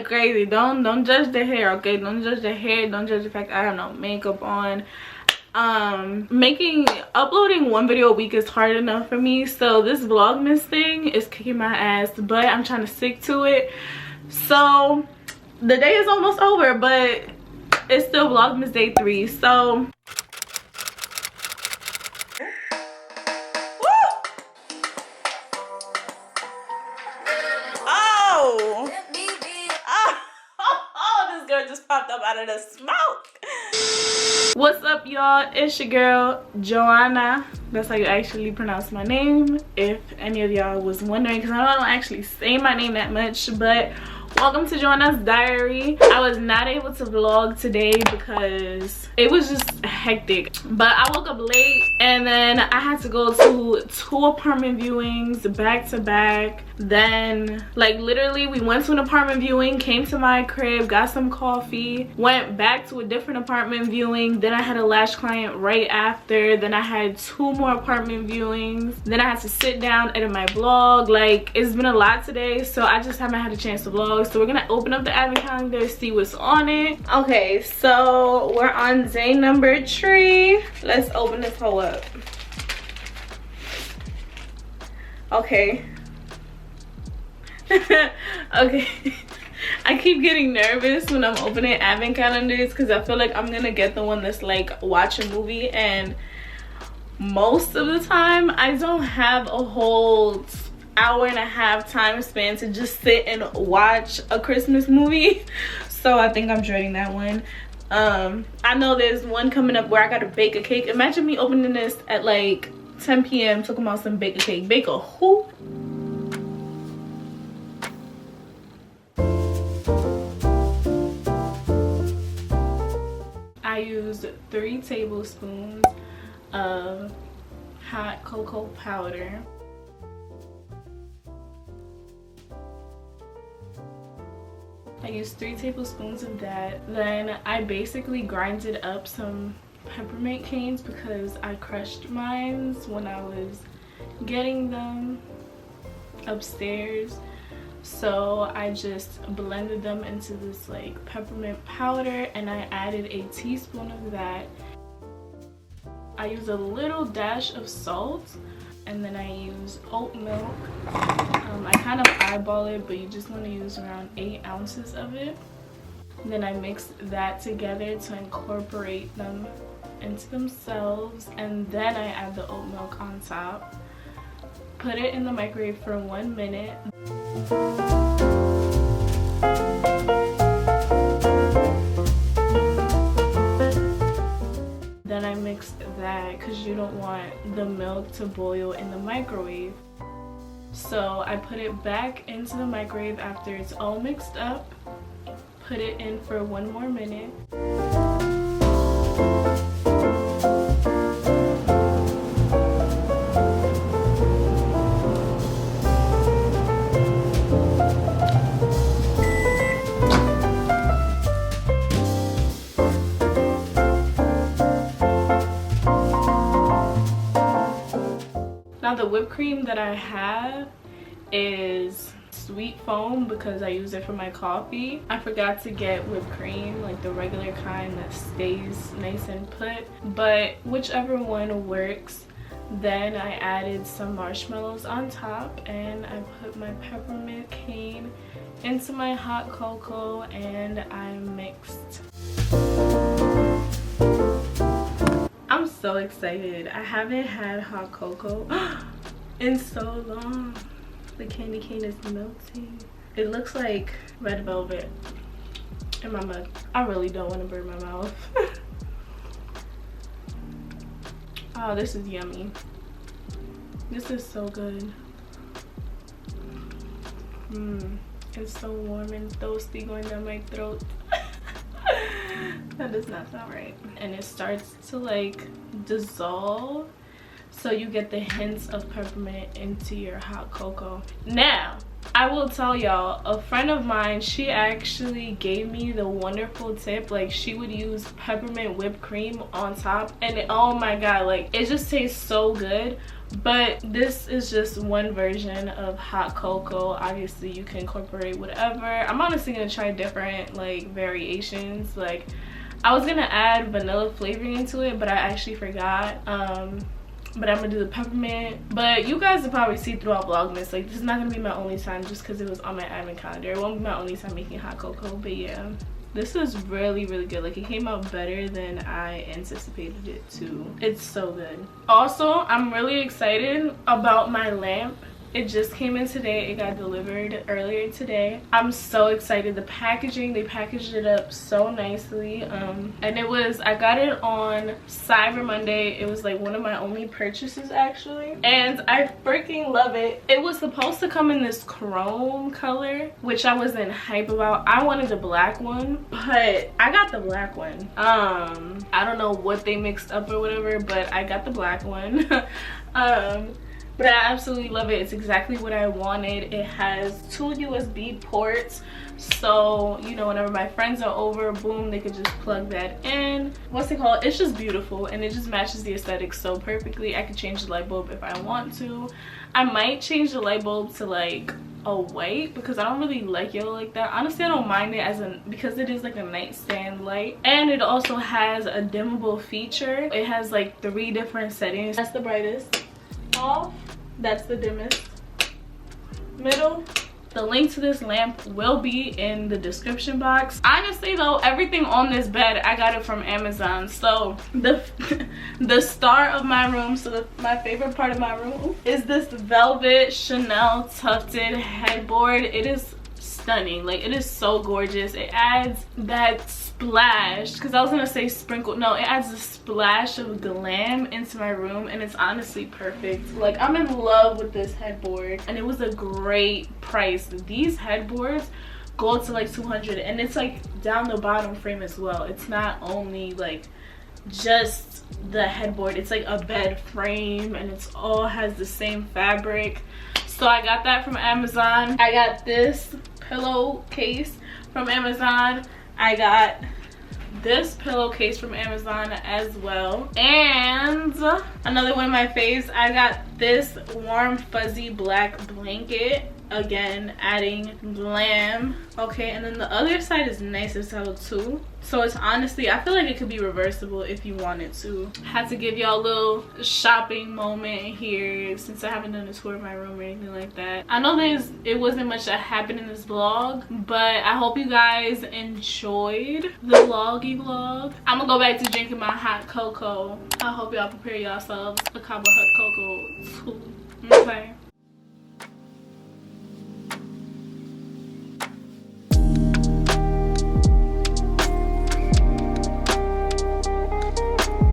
crazy. Don't judge the hair, okay? Don't judge the hair. Don't judge the fact I have no makeup on. Uploading one video a week is hard enough for me, so this Vlogmas thing is kicking my ass, but I'm trying to stick to it. So the day is almost over, but it's still Vlogmas day 3. So this girl just popped up out of the smoke. What's up, y'all? It's your girl Joanna. That's how you actually pronounce my name, if any of y'all was wondering, because I don't actually say my name that much. But welcome to Joanna's diary. I was not able to vlog today because it was just hectic, but I woke up late and then I had to go to 2 apartment viewings back to back. Then like literally we went to an apartment viewing, came to my crib, got some coffee, went back to a different apartment viewing, then I had a lash client right after, then I had 2 more apartment viewings, then I had to sit down, edit my vlog. Like, it's been a lot today, so I just haven't had a chance to vlog. So we're gonna open up the advent calendar, see what's on it. Okay, so we're on day number 3. Let's open this whole up. Okay. Okay. I keep getting nervous when I'm opening advent calendars because I feel like I'm gonna get the one that's like watch a movie, and most of the time I don't have a whole hour-and-a-half time span to just sit and watch a Christmas movie. So I think I'm dreading that one. I know there's one coming up where I gotta bake a cake. Imagine me opening this at like 10 p.m. talking about some bake a cake. Bake a who? I used 3 tablespoons of hot cocoa powder. I used 3 tablespoons of that. Then I basically grinded up some peppermint canes because I crushed mine when I was getting them upstairs. So I just blended them into this like peppermint powder, and I added a teaspoon of that. I use a little dash of salt, and then I use oat milk. I kind of eyeball it, but you just want to use around 8 ounces of it. And then I mix that together to incorporate them into themselves, and then I add the oat milk on top. Put it in the microwave for 1 minute. Then I mixed that because you don't want the milk to boil in the microwave. So I put it back into the microwave after it's all mixed up. Put it in for 1 more minute. Now the whipped cream that I have is sweet foam because I use it for my coffee. I forgot to get whipped cream, like the regular kind that stays nice and put, but whichever one works. Then I added some marshmallows on top, and I put my peppermint cane into my hot cocoa, and I mixed. I'm so excited. I haven't had hot cocoa in so long. The candy cane is melting. It looks like red velvet in my mug. I really don't want to burn my mouth. Oh, this is yummy. This is so good. It's so warm and toasty going down my throat. That does not sound right. And it starts to like dissolve, so you get the hints of peppermint into your hot cocoa. Now I will tell y'all, a friend of mine, she actually gave me the wonderful tip. Like, she would use peppermint whipped cream on top, and oh my god, like, it just tastes so good. But this is just one version of hot cocoa. Obviously you can incorporate whatever. I'm honestly gonna try different like variations. Like, I was gonna add vanilla flavoring into it, but I actually forgot. But I'm gonna do the peppermint. But you guys will probably see throughout Vlogmas, like, this is not gonna be my only time just because it was on my admin calendar. It won't be my only time making hot cocoa. But yeah, this is really good. Like, it came out better than I anticipated it to. It's so good. Also, I'm really excited about my lamp. It just came in today. It got delivered earlier today. I'm so excited. The packaging, they packaged it up so nicely. And it was, I got it on Cyber Monday. It was like one of my only purchases actually, and I freaking love it. It was supposed to come in this chrome color, which I wasn't hype about. I wanted the black one, but I got the black one. I don't know what they mixed up or whatever, but I got the black one. But I absolutely love it. It's exactly what I wanted. It has 2 USB ports, so you know, whenever my friends are over, boom, they could just plug that in. What's it called? It's just beautiful, and it just matches the aesthetic so perfectly. I could change the light bulb if I want to. I might change the light bulb to like a white because I don't really like yellow like that. Honestly, I don't mind it because it is like a nightstand light, and it also has a dimmable feature. It has like 3 different settings. That's the brightest. Off, that's the dimmest. Middle. The link to this lamp will be in the description box. Honestly though, everything on this bed, I got it from Amazon. So the star of my room, my favorite part of my room is this velvet Chanel tufted headboard. It is stunning. Like, it is so gorgeous. It adds that splash, because I was gonna say sprinkle, no, it adds a splash of glam into my room, and it's honestly perfect. Like, I'm in love with this headboard, and it was a great price. These headboards go to like $200, and it's like down the bottom frame as well. It's not only like just the headboard, it's like a bed frame, and it's all has the same fabric. So I got that from Amazon. I got this pillowcase from Amazon. I got this pillowcase from Amazon as well. And another one of my faves, I got this warm fuzzy black blanket. Again, adding glam. Okay, and then the other side is nice as hell too. So it's honestly, I feel like it could be reversible if you wanted to. Had to give y'all a little shopping moment here since I haven't done a tour of my room or anything like that. I know it wasn't much that happened in this vlog, but I hope you guys enjoyed the vlog. I'm gonna go back to drinking my hot cocoa. I hope y'all prepare yourselves a cup of hot cocoa too. Okay.